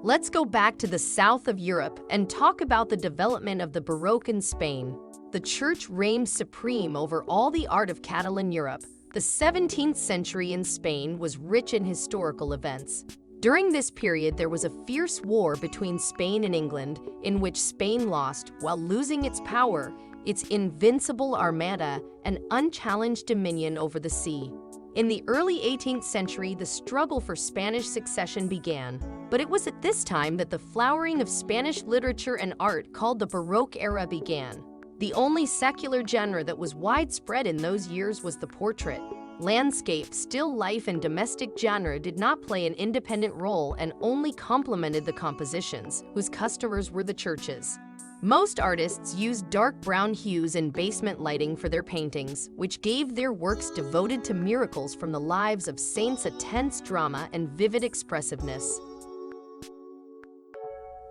Let's go back to the south of Europe and talk about the development of the Baroque in Spain. The church reigned supreme over all the art of Catalan Europe. The 17th century in Spain was rich in historical events. During this period, there was a fierce war between Spain and England, in which Spain lost, while losing its power, its invincible armada, and unchallenged dominion over the sea. In the early 18th century, the struggle for Spanish succession began, but it was at this time that the flowering of Spanish literature and art called the Baroque era began. The only secular genre that was widespread in those years was the portrait. Landscape, still life, and domestic genre did not play an independent role and only complemented the compositions, whose customers were the churches. Most artists used dark brown hues and basement lighting for their paintings, which gave their works devoted to miracles from the lives of saints a tense drama and vivid expressiveness.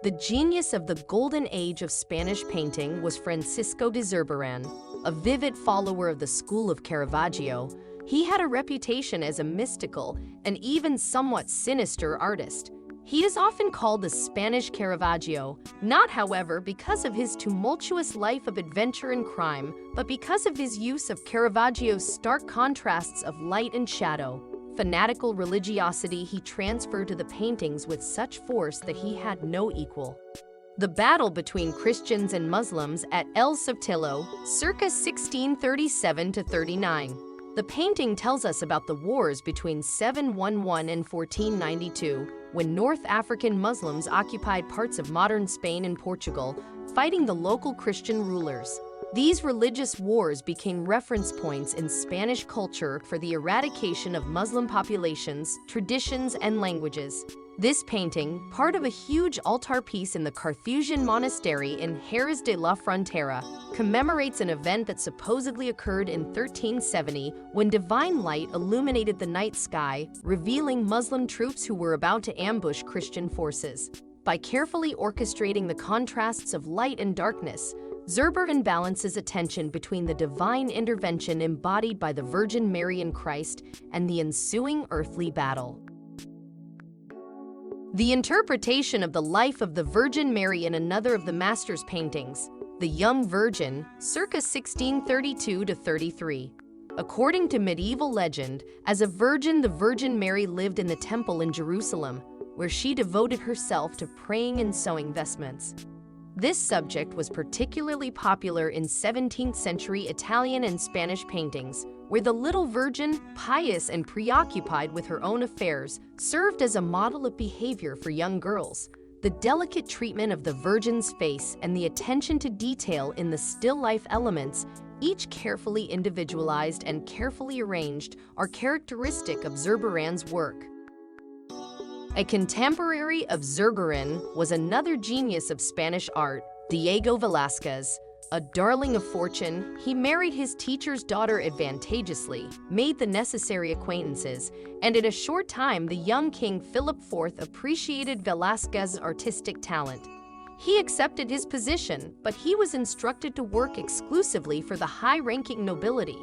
The genius of the golden age of Spanish painting was Francisco de Zurbarán, a vivid follower of the school of Caravaggio. He had a reputation as a mystical and even somewhat sinister artist. He is often called the Spanish Caravaggio, not, however, because of his tumultuous life of adventure and crime, but because of his use of Caravaggio's stark contrasts of light and shadow. Fanatical religiosity he transferred to the paintings with such force that he had no equal. The battle between Christians and Muslims at El Sotillo, circa 1637–39. The painting tells us about the wars between 711 and 1492, when North African Muslims occupied parts of modern Spain and Portugal, fighting the local Christian rulers. These religious wars became reference points in Spanish culture for the eradication of Muslim populations, traditions, and languages. This painting, part of a huge altarpiece in the Carthusian monastery in Jerez de la Frontera, commemorates an event that supposedly occurred in 1370 when divine light illuminated the night sky, revealing Muslim troops who were about to ambush Christian forces. By carefully orchestrating the contrasts of light and darkness, Zurbarán balances attention between the divine intervention embodied by the Virgin Mary in Christ and the ensuing earthly battle. The interpretation of the life of the Virgin Mary in another of the master's paintings, The Young Virgin, circa 1632–33. According to medieval legend, as a virgin, the Virgin Mary lived in the temple in Jerusalem, where she devoted herself to praying and sewing vestments. This subject was particularly popular in 17th century Italian and Spanish paintings, where the little virgin, pious and preoccupied with her own affairs, served as a model of behavior for young girls. The delicate treatment of the Virgin's face and the attention to detail in the still life elements, each carefully individualized and carefully arranged, are characteristic of Zurbarán's work. A contemporary of Zurbarán was another genius of Spanish art, Diego Velázquez. A darling of fortune, he married his teacher's daughter advantageously, made the necessary acquaintances, and in a short time the young King Philip IV appreciated Velázquez's artistic talent. He accepted his position, but he was instructed to work exclusively for the high-ranking nobility.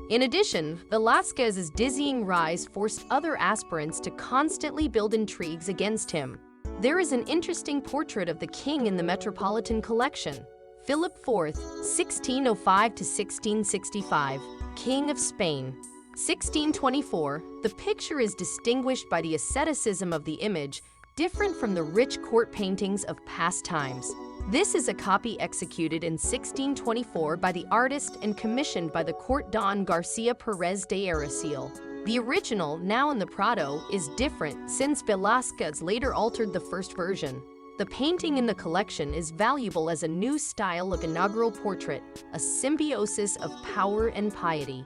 In addition, Velázquez's dizzying rise forced other aspirants to constantly build intrigues against him. There is an interesting portrait of the king in the Metropolitan Collection. Philip IV, 1605–1665, King of Spain. 1624, the picture is distinguished by the asceticism of the image, different from the rich court paintings of past times. This is a copy executed in 1624 by the artist and commissioned by the court Don Garcia Pérez de Aracil. The original, now in the Prado, is different since Velázquez later altered the first version. The painting in the collection is valuable as a new style of inaugural portrait, a symbiosis of power and piety.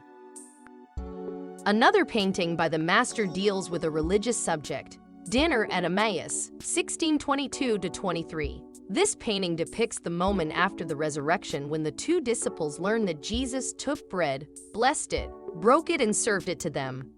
Another painting by the master deals with a religious subject, Dinner at Emmaus, 1622–23. This painting depicts the moment after the resurrection when the two disciples learn that Jesus took bread, blessed it, broke it, and served it to them.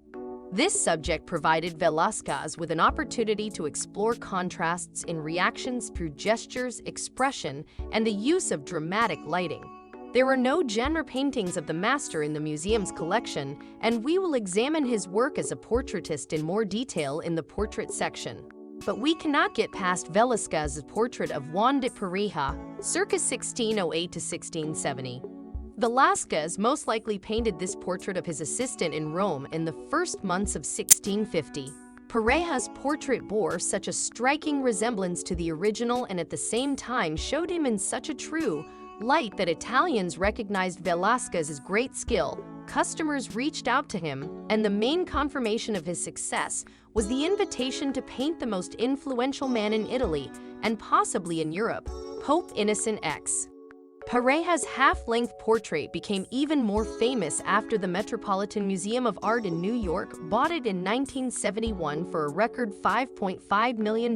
This subject provided Velázquez with an opportunity to explore contrasts in reactions through gestures, expression, and the use of dramatic lighting. There are no genre paintings of the master in the museum's collection, and we will examine his work as a portraitist in more detail in the portrait section. But we cannot get past Velázquez's portrait of Juan de Pareja, circa 1608 to 1670. Velázquez most likely painted this portrait of his assistant in Rome in the first months of 1650. Pareja's portrait bore such a striking resemblance to the original and at the same time showed him in such a true light that Italians recognized Velázquez's great skill. Customers reached out to him, and the main confirmation of his success was the invitation to paint the most influential man in Italy, and possibly in Europe, Pope Innocent X. Pareja's half-length portrait became even more famous after the Metropolitan Museum of Art in New York bought it in 1971 for a record $5.5 million,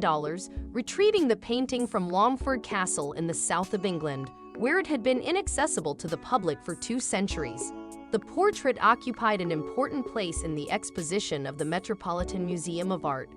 retrieving the painting from Longford Castle in the south of England, where it had been inaccessible to the public for 2 centuries. The portrait occupied an important place in the exposition of the Metropolitan Museum of Art.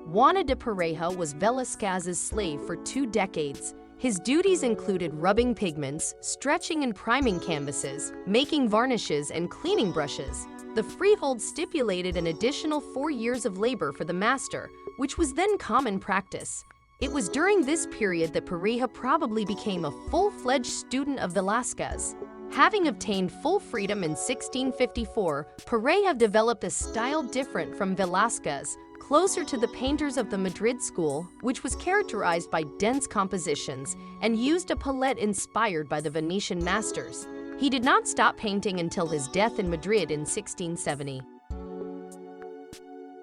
Juan de Pareja was Velázquez's slave for 2 decades. His duties included rubbing pigments, stretching and priming canvases, making varnishes and cleaning brushes. The freehold stipulated an additional 4 years of labor for the master, which was then common practice. It was during this period that Pareja probably became a full-fledged student of Velázquez. Having obtained full freedom in 1654, Pareja developed a style different from Velázquez, closer to the painters of the Madrid school, which was characterized by dense compositions and used a palette inspired by the Venetian masters. He did not stop painting until his death in Madrid in 1670.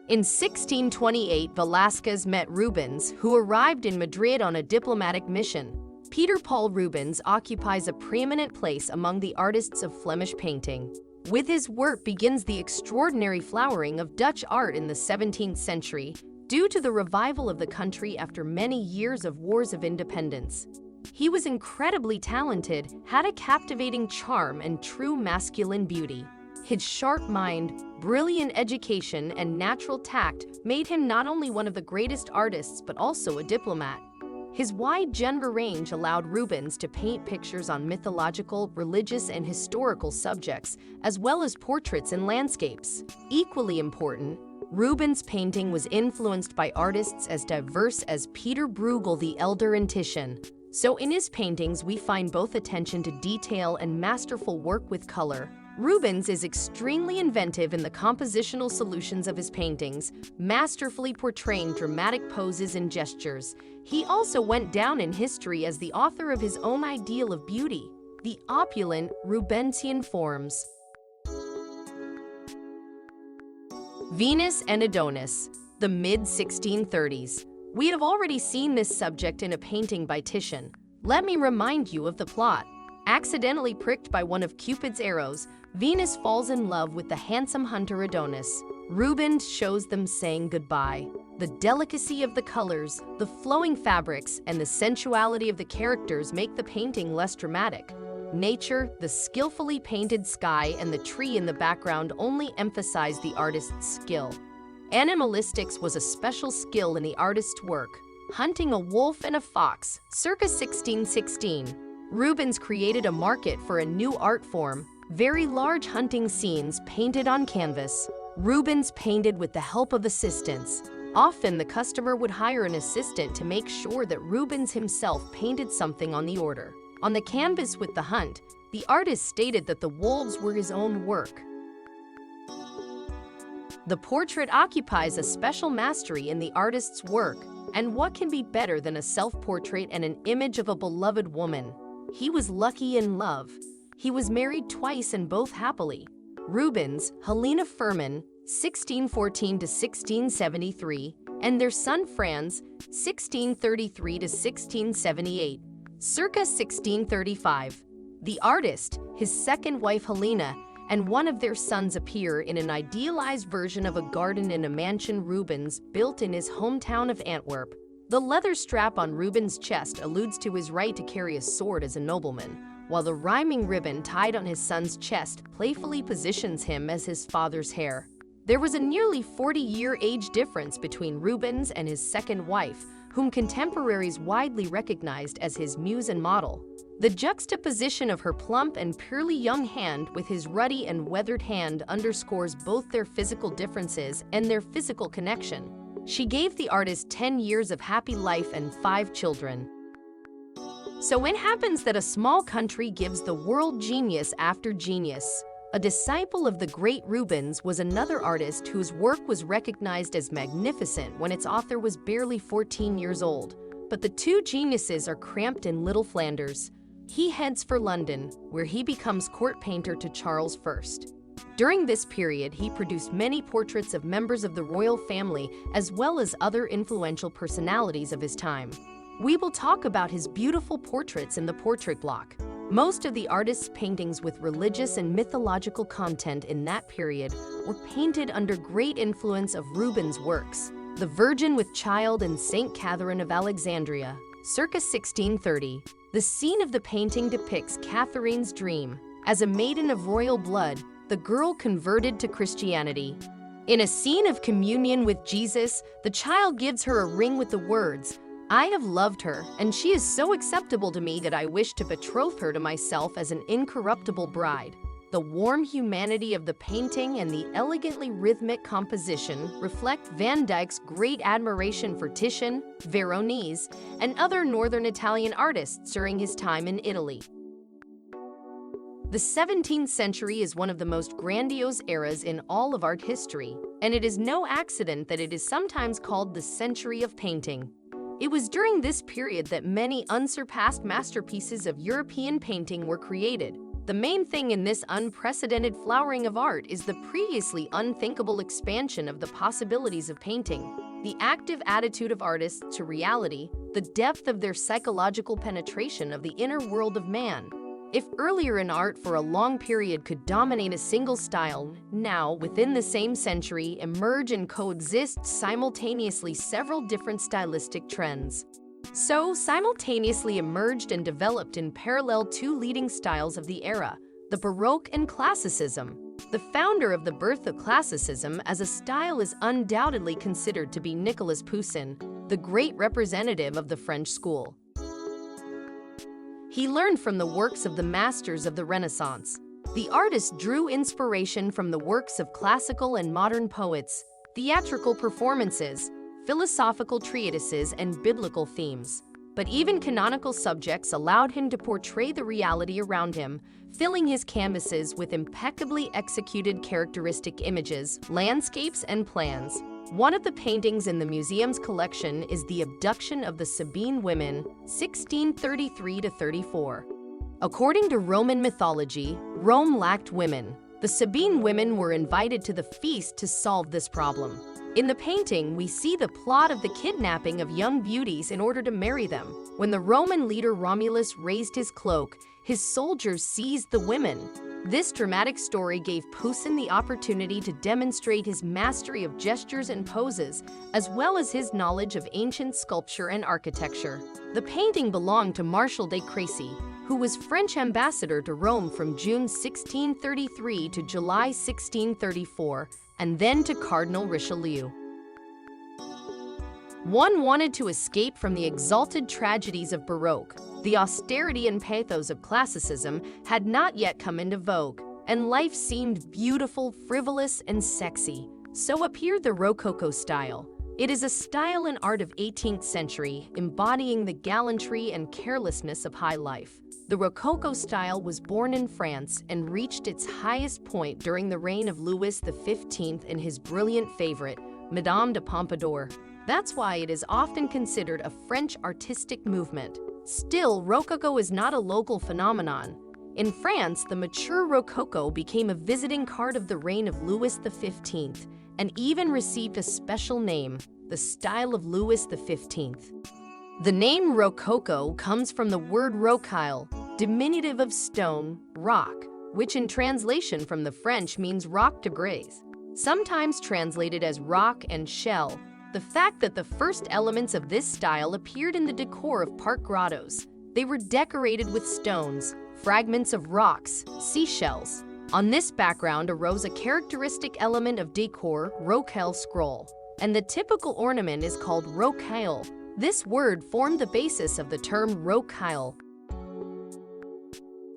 In 1628, Velázquez met Rubens, who arrived in Madrid on a diplomatic mission. Peter Paul Rubens occupies a preeminent place among the artists of Flemish painting. With his work begins the extraordinary flowering of Dutch art in the 17th century, due to the revival of the country after many years of wars of independence. He was incredibly talented, had a captivating charm and true masculine beauty. His sharp mind, brilliant education, and natural tact made him not only one of the greatest artists but also a diplomat. His wide genre range allowed Rubens to paint pictures on mythological, religious, and historical subjects, as well as portraits and landscapes. Equally important, Rubens' painting was influenced by artists as diverse as Peter Bruegel the Elder and Titian. So in his paintings we find both attention to detail and masterful work with color. Rubens is extremely inventive in the compositional solutions of his paintings, masterfully portraying dramatic poses and gestures. He also went down in history as the author of his own ideal of beauty, the opulent Rubensian forms. Venus and Adonis, the mid-1630s. We have already seen this subject in a painting by Titian. Let me remind you of the plot. Accidentally pricked by one of Cupid's arrows, Venus falls in love with the handsome hunter Adonis. Rubens shows them saying goodbye. The delicacy of the colors, the flowing fabrics, and the sensuality of the characters make the painting less dramatic. Nature, the skillfully painted sky, and the tree in the background only emphasize the artist's skill. Animalistics was a special skill in the artist's work. Hunting a wolf and a fox, circa 1616. Rubens created a market for a new art form, very large hunting scenes painted on canvas. Rubens painted with the help of assistants. Often the customer would hire an assistant to make sure that Rubens himself painted something on the order. On the canvas with the hunt, the artist stated that the wolves were his own work. The portrait occupies a special mastery in the artist's work, and what can be better than a self-portrait and an image of a beloved woman? He was lucky in love. He was married twice and both happily. Rubens, Helena Furman, 1614 to 1673, and their son Franz, 1633 to 1678, circa 1635. The artist, his second wife Helena, and one of their sons appear in an idealized version of a garden in a mansion Rubens built in his hometown of Antwerp. The leather strap on Rubens' chest alludes to his right to carry a sword as a nobleman, while the rhyming ribbon tied on his son's chest playfully positions him as his father's heir. There was a nearly 40-year age difference between Rubens and his second wife, whom contemporaries widely recognized as his muse and model. The juxtaposition of her plump and purely young hand with his ruddy and weathered hand underscores both their physical differences and their physical connection. She gave the artist 10 years of happy life and 5 children. So it happens that a small country gives the world genius after genius. A disciple of the great Rubens was another artist whose work was recognized as magnificent when its author was barely 14 years old. But the two geniuses are cramped in Little Flanders. He heads for London, where he becomes court painter to Charles I. During this period, he produced many portraits of members of the royal family as well as other influential personalities of his time. We will talk about his beautiful portraits in the portrait block. Most of the artist's paintings with religious and mythological content in that period were painted under great influence of Rubens' works. The Virgin with Child and Saint Catherine of Alexandria, circa 1630. The scene of the painting depicts Catherine's dream. As a maiden of royal blood, the girl converted to Christianity. In a scene of communion with Jesus, the child gives her a ring with the words, "I have loved her, and she is so acceptable to me that I wish to betroth her to myself as an incorruptible bride." The warm humanity of the painting and the elegantly rhythmic composition reflect Van Dyck's great admiration for Titian, Veronese, and other northern Italian artists during his time in Italy. The 17th century is one of the most grandiose eras in all of art history, and it is no accident that it is sometimes called the century of painting. It was during this period that many unsurpassed masterpieces of European painting were created. The main thing in this unprecedented flowering of art is the previously unthinkable expansion of the possibilities of painting, the active attitude of artists to reality, the depth of their psychological penetration of the inner world of man. If earlier in art for a long period could dominate a single style, now, within the same century, emerge and coexist simultaneously several different stylistic trends. So, simultaneously emerged and developed in parallel two leading styles of the era, the Baroque and Classicism. The founder of the birth of Classicism as a style is undoubtedly considered to be Nicolas Poussin, the great representative of the French school. He learned from the works of the masters of the Renaissance. The artist drew inspiration from the works of classical and modern poets, theatrical performances, philosophical treatises, and biblical themes. But even canonical subjects allowed him to portray the reality around him, filling his canvases with impeccably executed characteristic images, landscapes, and plans. One of the paintings in the museum's collection is The Abduction of the Sabine Women, 1633-34. According to Roman mythology, Rome lacked women. The Sabine women were invited to the feast to solve this problem. In the painting, we see the plot of the kidnapping of young beauties in order to marry them. When the Roman leader Romulus raised his cloak, his soldiers seized the women. This dramatic story gave Poussin the opportunity to demonstrate his mastery of gestures and poses, as well as his knowledge of ancient sculpture and architecture. The painting belonged to Marshal de Crécy, who was French ambassador to Rome from June 1633 to July 1634, and then to Cardinal Richelieu. One wanted to escape from the exalted tragedies of Baroque. The austerity and pathos of Classicism had not yet come into vogue, and life seemed beautiful, frivolous, and sexy. So appeared the Rococo style. It is a style and art of 18th century, embodying the gallantry and carelessness of high life. The Rococo style was born in France and reached its highest point during the reign of Louis XV and his brilliant favorite, Madame de Pompadour. That's why it is often considered a French artistic movement. Still, Rococo is not a local phenomenon. In France, the mature Rococo became a visiting card of the reign of Louis XV and even received a special name, the style of Louis XV. The name Rococo comes from the word rocaille, diminutive of stone, rock, which in translation from the French means rock to graze, sometimes translated as rock and shell. The fact that the first elements of this style appeared in the decor of park grottos. They were decorated with stones, fragments of rocks, seashells. On this background arose a characteristic element of decor, rocaille scroll, and the typical ornament is called rocaille. This word formed the basis of the term rocaille.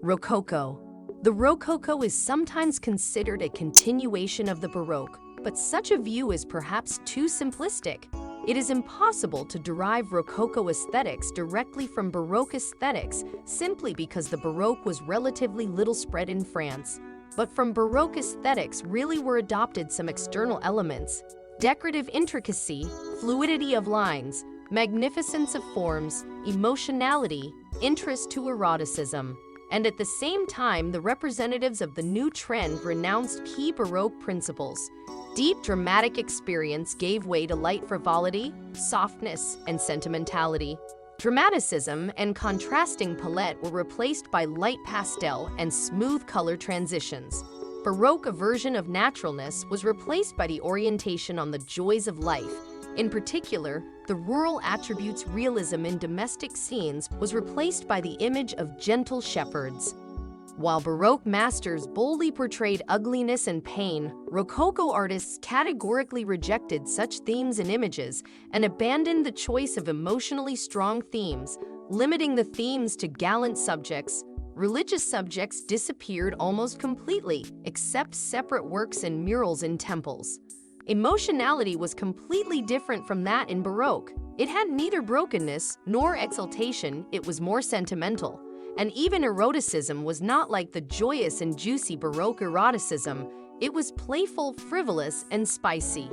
Rococo. The Rococo is sometimes considered a continuation of the Baroque, but such a view is perhaps too simplistic. It is impossible to derive Rococo aesthetics directly from Baroque aesthetics simply because the Baroque was relatively little spread in France. But from Baroque aesthetics really were adopted some external elements: decorative intricacy, fluidity of lines, magnificence of forms, emotionality, interest to eroticism. And at the same time, the representatives of the new trend renounced key Baroque principles. Deep dramatic experience gave way to light frivolity, softness, and sentimentality. Dramaticism and contrasting palette were replaced by light pastel and smooth color transitions. Baroque aversion of naturalness was replaced by the orientation on the joys of life. In particular, the rural attributes realism in domestic scenes was replaced by the image of gentle shepherds. While Baroque masters boldly portrayed ugliness and pain, Rococo artists categorically rejected such themes and images and abandoned the choice of emotionally strong themes, limiting the themes to gallant subjects. Religious subjects disappeared almost completely, except separate works and murals in temples. Emotionality was completely different from that in Baroque. It had neither brokenness nor exaltation, it was more sentimental. And even eroticism was not like the joyous and juicy Baroque eroticism, it was playful, frivolous, and spicy.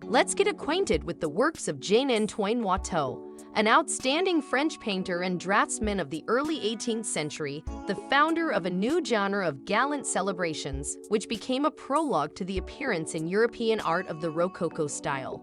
Let's get acquainted with the works of Jean-Antoine Watteau, an outstanding French painter and draftsman of the early 18th century, the founder of a new genre of gallant celebrations, which became a prologue to the appearance in European art of the Rococo style.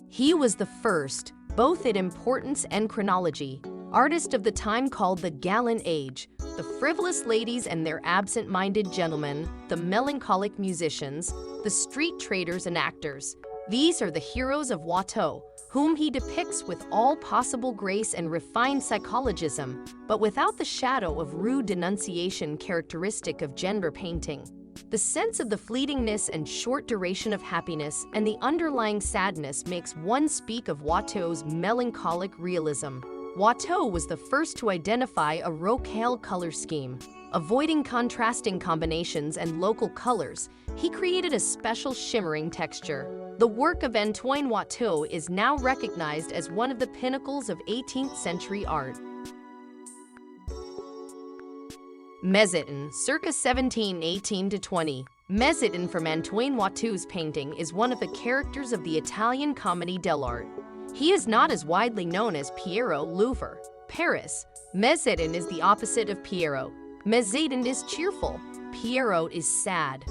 He was the first, both in importance and chronology, artist of the time called the gallant age, the frivolous ladies and their absent-minded gentlemen, the melancholic musicians, the street traders and actors. These are the heroes of Watteau, whom he depicts with all possible grace and refined psychologism, but without the shadow of rude denunciation characteristic of genre painting. The sense of the fleetingness and short duration of happiness and the underlying sadness makes one speak of Watteau's melancholic realism. Watteau was the first to identify a Rococo color scheme. Avoiding contrasting combinations and local colors, he created a special shimmering texture. The work of Antoine Watteau is now recognized as one of the pinnacles of 18th century art. Mezzotint, circa 1718-20. Mezzotint from Antoine Watteau's painting is one of the characters of the Italian comedy dell'arte. He is not as widely known as Pierrot, Louvre, Paris. Mezzotint is the opposite of Pierrot. Mezzotint is cheerful. Pierrot is sad.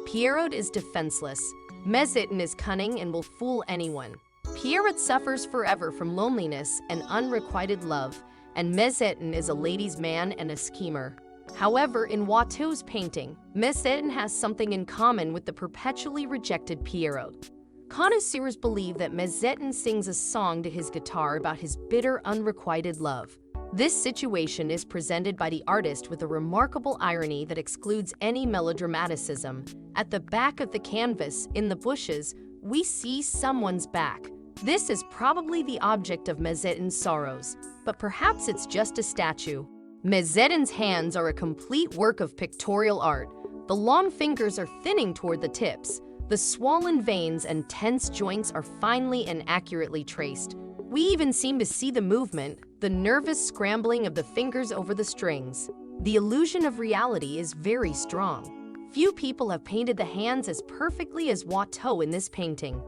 Pierrot is defenseless. Mezzotint is cunning and will fool anyone. Pierrot suffers forever from loneliness and unrequited love, and Mezzotint is a ladies' man and a schemer. However, in Watteau's painting, Mezzotint has something in common with the perpetually rejected Pierrot. Connoisseurs believe that Mezzotint sings a song to his guitar about his bitter, unrequited love. This situation is presented by the artist with a remarkable irony that excludes any melodramaticism. At the back of the canvas, in the bushes, we see someone's back. This is probably the object of Mezzotint's sorrows, but perhaps it's just a statue. Mezzotint's hands are a complete work of pictorial art. The long fingers are thinning toward the tips. The swollen veins and tense joints are finely and accurately traced. We even seem to see the movement, the nervous scrambling of the fingers over the strings. The illusion of reality is very strong. Few people have painted the hands as perfectly as Watteau in this painting.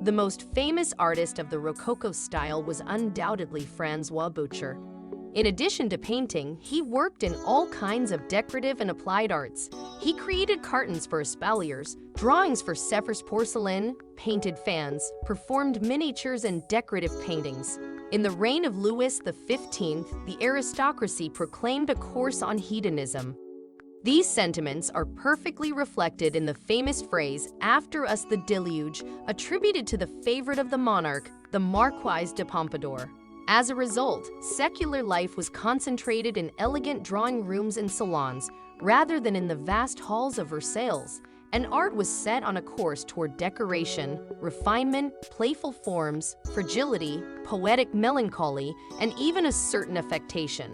The most famous artist of the Rococo style was undoubtedly François Boucher. In addition to painting, he worked in all kinds of decorative and applied arts. He created cartons for espaliers, drawings for Sèvres porcelain, painted fans, performed miniatures and decorative paintings. In the reign of Louis XV, the aristocracy proclaimed a course on hedonism. These sentiments are perfectly reflected in the famous phrase, "After us the deluge," attributed to the favorite of the monarch, the Marquise de Pompadour. As a result, secular life was concentrated in elegant drawing rooms and salons, rather than in the vast halls of Versailles, and art was set on a course toward decoration, refinement, playful forms, fragility, poetic melancholy, and even a certain affectation.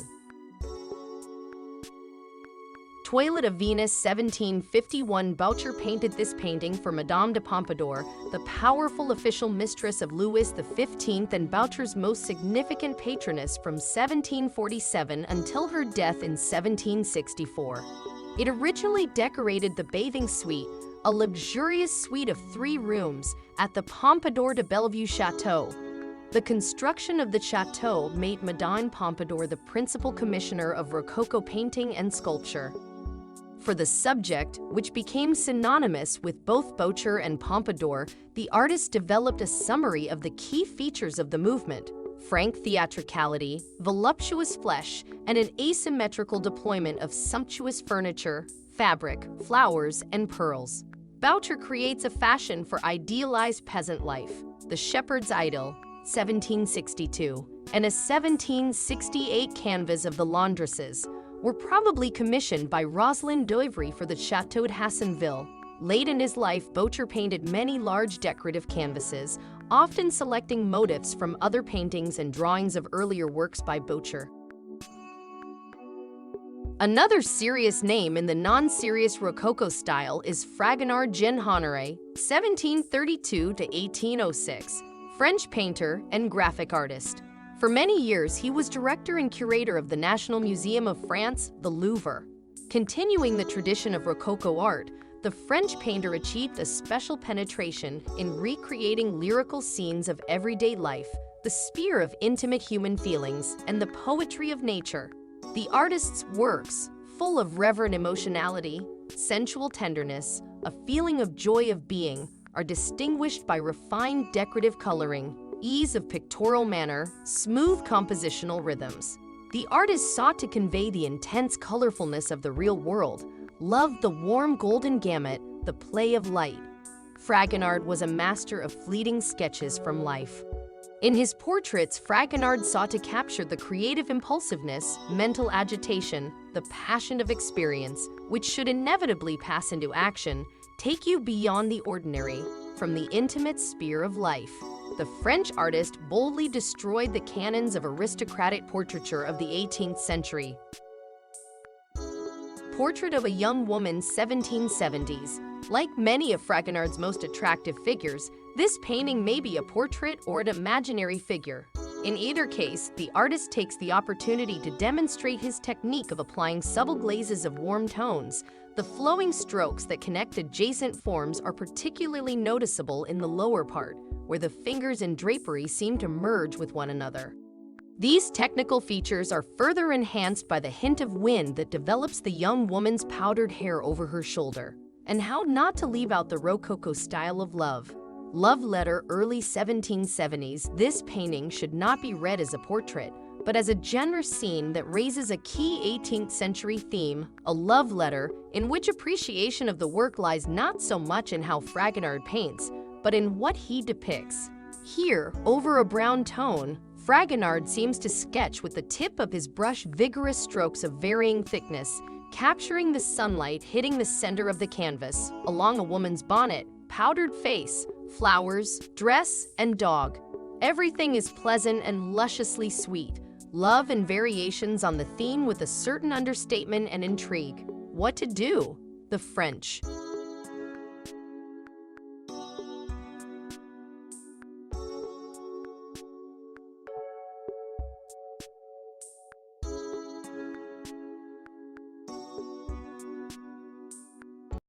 Toilet of Venus, 1751. Boucher painted this painting for Madame de Pompadour, the powerful official mistress of Louis XV and Boucher's most significant patroness from 1747 until her death in 1764. It originally decorated the bathing suite, a luxurious suite of 3 rooms, at the Pompadour de Bellevue Chateau. The construction of the chateau made Madame Pompadour the principal commissioner of Rococo painting and sculpture. For the subject, which became synonymous with both Boucher and Pompadour, the artist developed a summary of the key features of the movement: frank theatricality, voluptuous flesh, and an asymmetrical deployment of sumptuous furniture, fabric, flowers, and pearls. Boucher creates a fashion for idealized peasant life, the shepherd's idyll, 1762, and a 1768 canvas of the laundresses were probably commissioned by Rosalind d'Oivry for the Château de Hassenville. Late in his life, Boucher painted many large decorative canvases, often selecting motifs from other paintings and drawings of earlier works by Boucher. Another serious name in the non-serious Rococo style is Fragonard Jean-Honoré, 1732 to 1806, French painter and graphic artist. For many years, he was director and curator of the National Museum of France, the Louvre. Continuing the tradition of Rococo art, the French painter achieved a special penetration in recreating lyrical scenes of everyday life, the sphere of intimate human feelings, and the poetry of nature. The artist's works, full of reverent emotionality, sensual tenderness, a feeling of joy of being, are distinguished by refined decorative coloring, ease of pictorial manner, smooth compositional rhythms. The artist sought to convey the intense colorfulness of the real world, loved the warm golden gamut, the play of light. Fragonard was a master of fleeting sketches from life. In his portraits, Fragonard sought to capture the creative impulsiveness, mental agitation, the passion of experience, which should inevitably pass into action, take you beyond the ordinary, from the intimate sphere of life. The French artist boldly destroyed the canons of aristocratic portraiture of the 18th century. Portrait of a Young Woman, 1770s. Like many of Fragonard's most attractive figures, this painting may be a portrait or an imaginary figure. In either case, the artist takes the opportunity to demonstrate his technique of applying subtle glazes of warm tones. The flowing strokes that connect adjacent forms are particularly noticeable in the lower part, where the fingers and drapery seem to merge with one another. These technical features are further enhanced by the hint of wind that develops the young woman's powdered hair over her shoulder. And how not to leave out the Rococo style of love. Love letter, early 1770s. This painting should not be read as a portrait, but as a generous scene that raises a key 18th century theme, a love letter, in which appreciation of the work lies not so much in how Fragonard paints, but in what he depicts. Here, over a brown tone, Fragonard seems to sketch with the tip of his brush vigorous strokes of varying thickness, capturing the sunlight hitting the center of the canvas, along a woman's bonnet, powdered face, flowers, dress, and dog. Everything is pleasant and lusciously sweet, love and variations on the theme with a certain understatement and intrigue. What to do? The French.